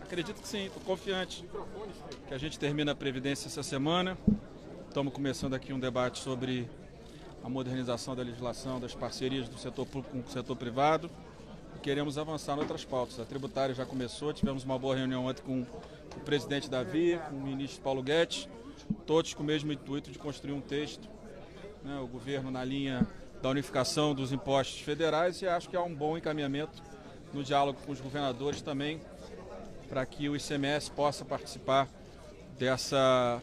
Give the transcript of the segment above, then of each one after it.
Acredito que sim, estou confiante que a gente termina a Previdência essa semana. Estamos começando aqui um debate sobre a modernização da legislação, das parcerias do setor público com o setor privado. E queremos avançar em outras pautas. A tributária já começou, tivemos uma boa reunião ontem com o presidente Davi, com o ministro Paulo Guedes, todos com o mesmo intuito de construir um texto, né, o governo na linha da unificação dos impostos federais, e acho que há um bom encaminhamento no diálogo com os governadores também, para que o ICMS possa participar dessa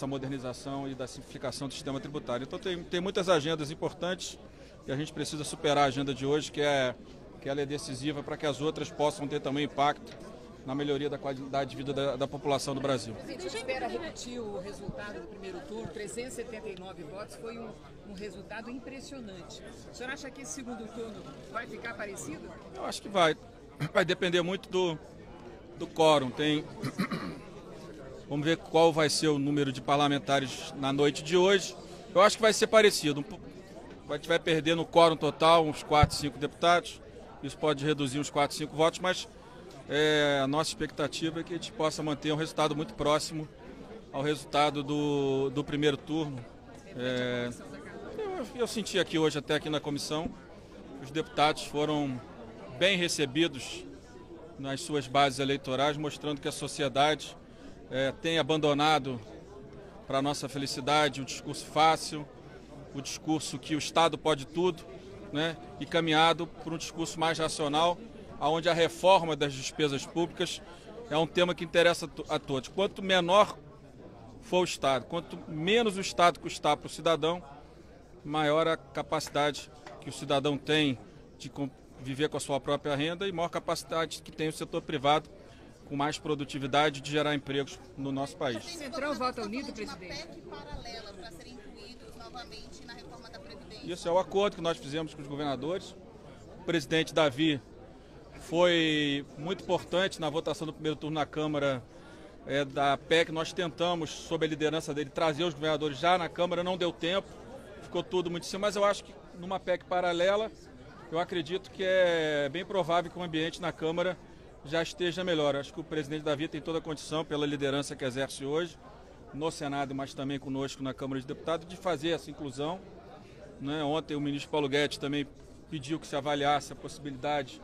modernização e da simplificação do sistema tributário. Então tem muitas agendas importantes e a gente precisa superar a agenda de hoje, que ela é decisiva para que as outras possam ter também impacto na melhoria da qualidade de vida da população do Brasil. A gente espera repetir o resultado do primeiro turno, 379 votos, foi um resultado impressionante. O senhor acha que esse segundo turno vai ficar parecido? Eu acho que vai depender muito do quórum. Vamos ver qual vai ser o número de parlamentares na noite de hoje. Eu acho que vai ser parecido. A gente vai perder no quórum total uns 4, 5 deputados. Isso pode reduzir uns 4, 5 votos, mas a nossa expectativa é que a gente possa manter um resultado muito próximo ao resultado do primeiro turno. Eu senti aqui hoje, até aqui na comissão, os deputados foram bem recebidos nas suas bases eleitorais, mostrando que a sociedade tem abandonado, para a nossa felicidade, o discurso fácil, o discurso que o Estado pode tudo, né, e caminhado por um discurso mais racional, onde a reforma das despesas públicas é um tema que interessa a todos. Quanto menor for o Estado, quanto menos o Estado custar para o cidadão, maior a capacidade que o cidadão tem de viver com a sua própria renda e maior capacidade que tem o setor privado com mais produtividade de gerar empregos no nosso país. O Centrão vota unido, presidente? PEC paralela para serem incluídos novamente na reforma da Previdência. Isso é o acordo que nós fizemos com os governadores. O presidente Davi foi muito importante na votação do primeiro turno na Câmara da PEC. Nós tentamos, sob a liderança dele, trazer os governadores já na Câmara, não deu tempo, ficou tudo muito em cima, mas eu acho que numa PEC paralela, eu acredito que é bem provável que o ambiente na Câmara já esteja melhor. Acho que o presidente Davi tem toda a condição, pela liderança que exerce hoje, no Senado, mas também conosco na Câmara de Deputados, de fazer essa inclusão, né? Ontem o ministro Paulo Guedes também pediu que se avaliasse a possibilidade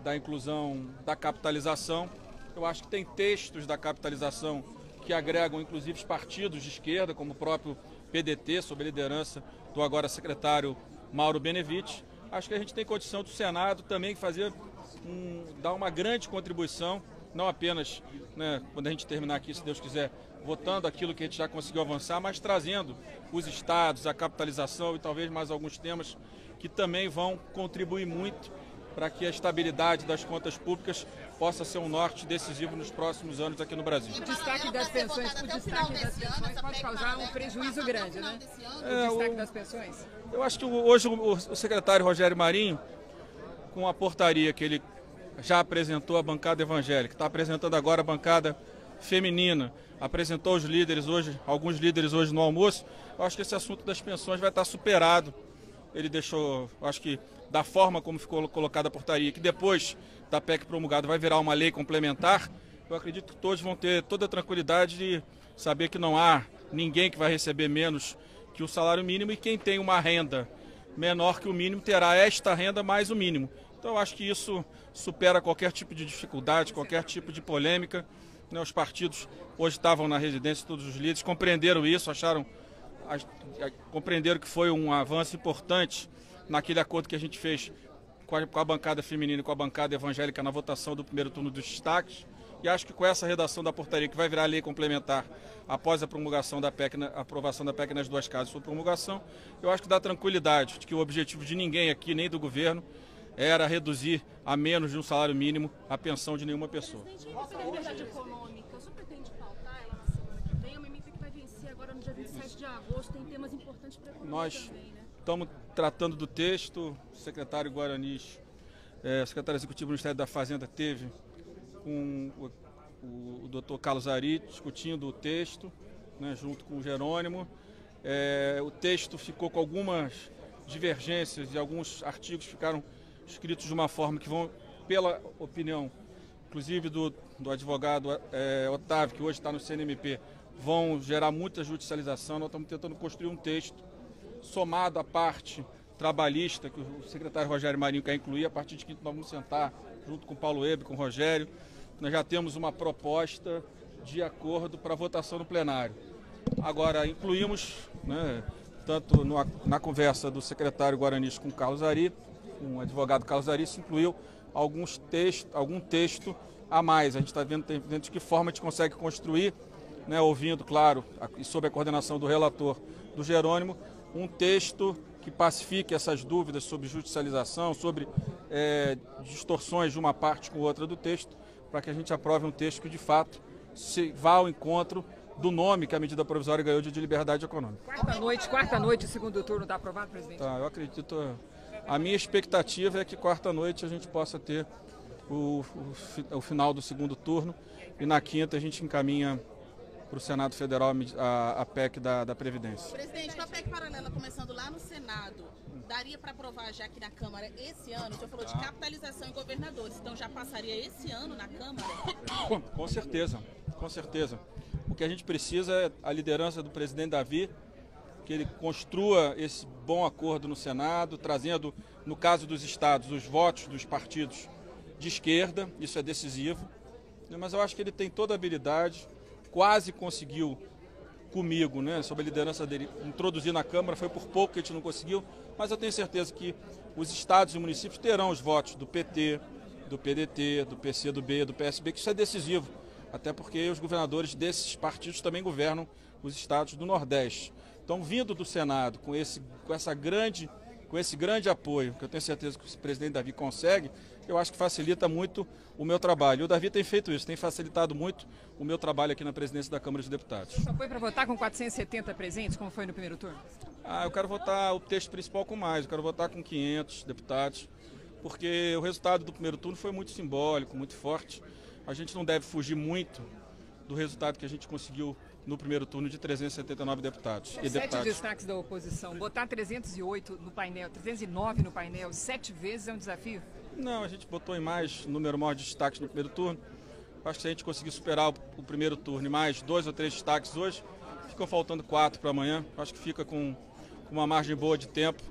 da inclusão da capitalização. Eu acho que tem textos da capitalização que agregam inclusive os partidos de esquerda, como o próprio PDT, sob a liderança do agora secretário Mauro Benevides. Acho que a gente tem condição do Senado também dar uma grande contribuição, não apenas, né, quando a gente terminar aqui, se Deus quiser, votando aquilo que a gente já conseguiu avançar, mas trazendo os estados, a capitalização e talvez mais alguns temas que também vão contribuir muito para que a estabilidade das contas públicas possa ser um norte decisivo nos próximos anos aqui no Brasil. O destaque das pensões pode causar um prejuízo grande, né? O destaque das pensões. Eu acho que hoje o secretário Rogério Marinho, com a portaria que ele já apresentou à bancada evangélica, está apresentando agora a bancada feminina, apresentou os líderes hoje, alguns líderes hoje no almoço, eu acho que esse assunto das pensões vai estar superado. Ele deixou, acho que da forma como ficou colocada a portaria, que depois da PEC promulgada vai virar uma lei complementar, eu acredito que todos vão ter toda a tranquilidade de saber que não há ninguém que vai receber menos que o salário mínimo, e quem tem uma renda menor que o mínimo terá esta renda mais o mínimo. Então eu acho que isso supera qualquer tipo de dificuldade, qualquer tipo de polêmica, né? Os partidos hoje estavam na residência, todos os líderes compreenderam isso, compreenderam que foi um avanço importante naquele acordo que a gente fez com a bancada feminina e com a bancada evangélica na votação do primeiro turno dos destaques. E acho que com essa redação da portaria, que vai virar lei complementar após a promulgação da PEC, a aprovação da PEC nas duas casas, sua promulgação, eu acho que dá tranquilidade de que o objetivo de ninguém aqui, nem do governo, era reduzir a menos de um salário mínimo a pensão de nenhuma pessoa. Presidente, a liberdade econômica, o senhor pretende pautar ela na semana que vem? É uma emenda que vai vencer agora no dia 27 de agosto, tem temas importantes para a economia também, né? Estamos tratando do texto, o secretário Guaranis, secretário executivo do Ministério da Fazenda, teve com o doutor Carlos Ari discutindo o texto, né, junto com o Jerônimo. O texto ficou com algumas divergências e alguns artigos ficaram escritos de uma forma que vão, pela opinião inclusive do advogado Otávio, que hoje está no CNMP, vão gerar muita judicialização. Nós estamos tentando construir um texto somado à parte trabalhista, que o secretário Rogério Marinho quer incluir. A partir de quinta nós vamos sentar junto com o Paulo Ebre, com o Rogério. Nós já temos uma proposta de acordo para votação no plenário. Agora, incluímos, né, tanto na conversa do secretário Guaranis com o Carlos Ari, com o advogado Carlos Ari, se incluiu algum texto a mais. A gente está vendo de que forma a gente consegue construir, né, ouvindo, claro, e sob a coordenação do relator, do Jerônimo, um texto que pacifique essas dúvidas sobre judicialização, sobre distorções de uma parte com outra do texto, para que a gente aprove um texto que, de fato, se vá ao encontro do nome que a medida provisória ganhou de liberdade econômica. Quarta noite, o segundo turno está aprovado, presidente? Tá, eu acredito. A minha expectativa é que quarta-noite a gente possa ter o final do segundo turno e na quinta a gente encaminha para o Senado Federal a PEC da Previdência. Presidente, com a PEC paralela começando lá no Senado, daria para aprovar já aqui na Câmara esse ano? O senhor falou de capitalização em governadores, então já passaria esse ano na Câmara? Com certeza, com certeza. O que a gente precisa é a liderança do presidente Davi, que ele construa esse bom acordo no Senado, trazendo, no caso dos estados, os votos dos partidos de esquerda, isso é decisivo. Mas eu acho que ele tem toda a habilidade, quase conseguiu comigo, né, sob a liderança dele, introduzir na Câmara, foi por pouco que a gente não conseguiu, mas eu tenho certeza que os estados e municípios terão os votos do PT, do PDT, do PCdoB, do PSB, que isso é decisivo, até porque os governadores desses partidos também governam os estados do Nordeste. Então, vindo do Senado com esse grande apoio, que eu tenho certeza que o presidente Davi consegue, eu acho que facilita muito o meu trabalho. E o Davi tem feito isso, tem facilitado muito o meu trabalho aqui na presidência da Câmara dos Deputados. Só foi para votar com 470 presentes, como foi no primeiro turno? Eu quero votar o texto principal com mais, eu quero votar com 500 deputados, porque o resultado do primeiro turno foi muito simbólico, muito forte. A gente não deve fugir muito do resultado que a gente conseguiu no primeiro turno de 379 deputados. E 7 destaques da oposição. Botar 308 no painel, 309 no painel, 7 vezes é um desafio? Não, a gente botou em mais número maior de destaques no primeiro turno. Acho que se a gente conseguir superar o primeiro turno e mais 2 ou 3 destaques hoje, ficam faltando 4 para amanhã. Acho que fica com uma margem boa de tempo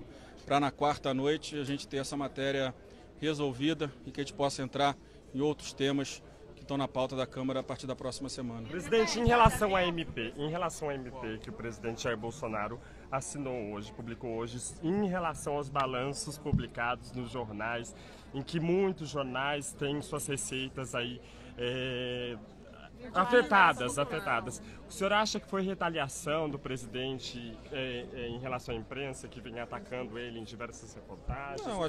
para na quarta noite a gente ter essa matéria resolvida e que a gente possa entrar em outros temas que estão na pauta da Câmara a partir da próxima semana. Presidente, em relação à MP que o presidente Jair Bolsonaro assinou hoje, publicou hoje, em relação aos balanços publicados nos jornais, em que muitos jornais têm suas receitas aí afetadas. O senhor acha que foi retaliação do presidente em relação à imprensa, que vem atacando ele em diversas reportagens? Não,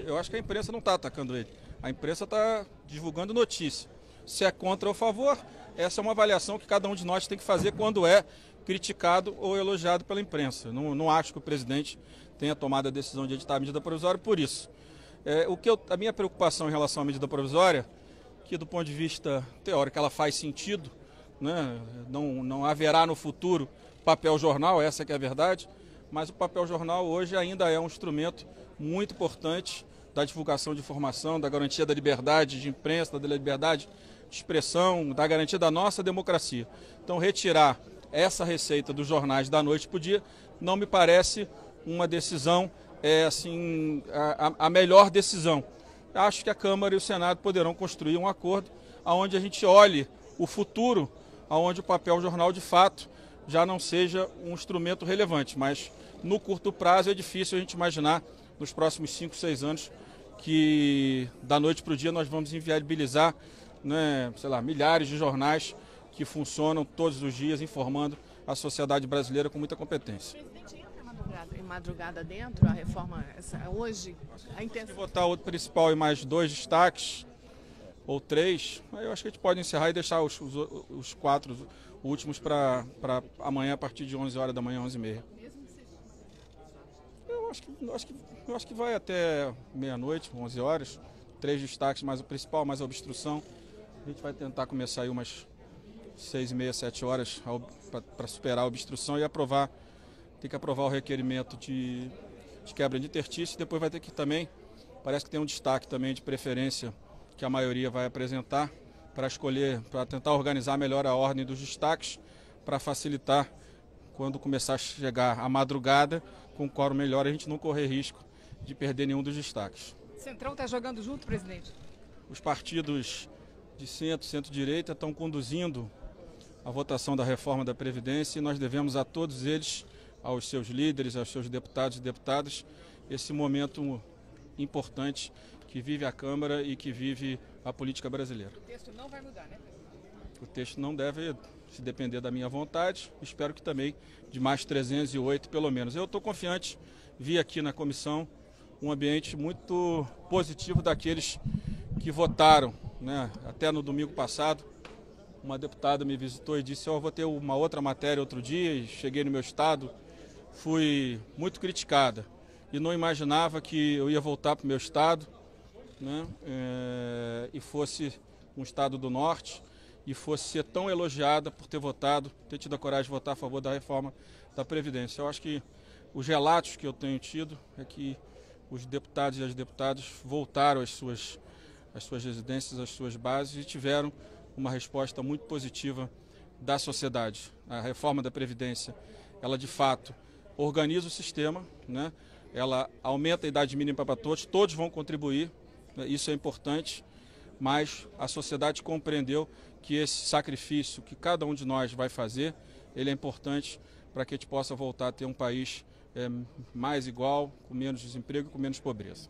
eu acho que a imprensa não está atacando ele. A imprensa está divulgando notícia. Se é contra ou a favor, essa é uma avaliação que cada um de nós tem que fazer quando é criticado ou elogiado pela imprensa. Não acho que o presidente tenha tomado a decisão de editar a medida provisória por isso. A minha preocupação em relação à medida provisória, que do ponto de vista teórico ela faz sentido, né? Não haverá no futuro papel jornal, essa que é a verdade, mas o papel jornal hoje ainda é um instrumento muito importante da divulgação de informação, da garantia da liberdade de imprensa, da liberdade de expressão, da garantia da nossa democracia. Então, retirar essa receita dos jornais da noite para o dia não me parece uma decisão, a melhor decisão. Acho que a Câmara e o Senado poderão construir um acordo onde a gente olhe o futuro, onde o papel jornal, de fato, já não seja um instrumento relevante. Mas, no curto prazo, é difícil a gente imaginar, nos próximos 5, 6 anos, que da noite para o dia nós vamos inviabilizar, né, milhares de jornais que funcionam todos os dias informando a sociedade brasileira com muita competência. Presidente, entra em madrugada dentro a reforma hoje? A intenção... Se votar o principal e mais 2 destaques, ou 3, aí eu acho que a gente pode encerrar e deixar os 4 últimos para amanhã a partir de 11 horas da manhã, 11h30. Eu acho que vai até meia-noite, 11 horas, 3 destaques, mais o principal, mais a obstrução. A gente vai tentar começar aí umas 6h30, 7 horas para superar a obstrução e aprovar. Tem que aprovar o requerimento de quebra de interstício. Depois vai ter que também, parece que tem um destaque também de preferência que a maioria vai apresentar para escolher, para tentar organizar melhor a ordem dos destaques, para facilitar quando começar a chegar a madrugada, com um quórum melhor, a gente não correr risco de perder nenhum dos destaques. Centrão está jogando junto, presidente? Os partidos de centro-direita estão conduzindo a votação da reforma da Previdência e nós devemos a todos eles, aos seus líderes, aos seus deputados e deputadas, esse momento importante que vive a Câmara e que vive a política brasileira. O texto não vai mudar, né? O texto não deve se depender da minha vontade, espero que também de mais 308 pelo menos. Eu estou confiante, vi aqui na comissão um ambiente muito positivo daqueles que votaram, né? Até no domingo passado, uma deputada me visitou e disse: eu vou ter uma outra matéria outro dia, e cheguei no meu estado, fui muito criticada e não imaginava que eu ia voltar para o meu estado, né? E fosse um estado do norte e fosse ser tão elogiada por ter votado, ter tido a coragem de votar a favor da reforma da Previdência. Eu acho que os relatos que eu tenho tido é que os deputados e as deputadas voltaram às suas residências, às suas bases e tiveram uma resposta muito positiva da sociedade. A reforma da Previdência, ela de fato organiza o sistema, né? Ela aumenta a idade mínima para todos, todos vão contribuir, né? Isso é importante, mas a sociedade compreendeu que esse sacrifício que cada um de nós vai fazer, ele é importante para que a gente possa voltar a ter um país mais igual, com menos desemprego e com menos pobreza.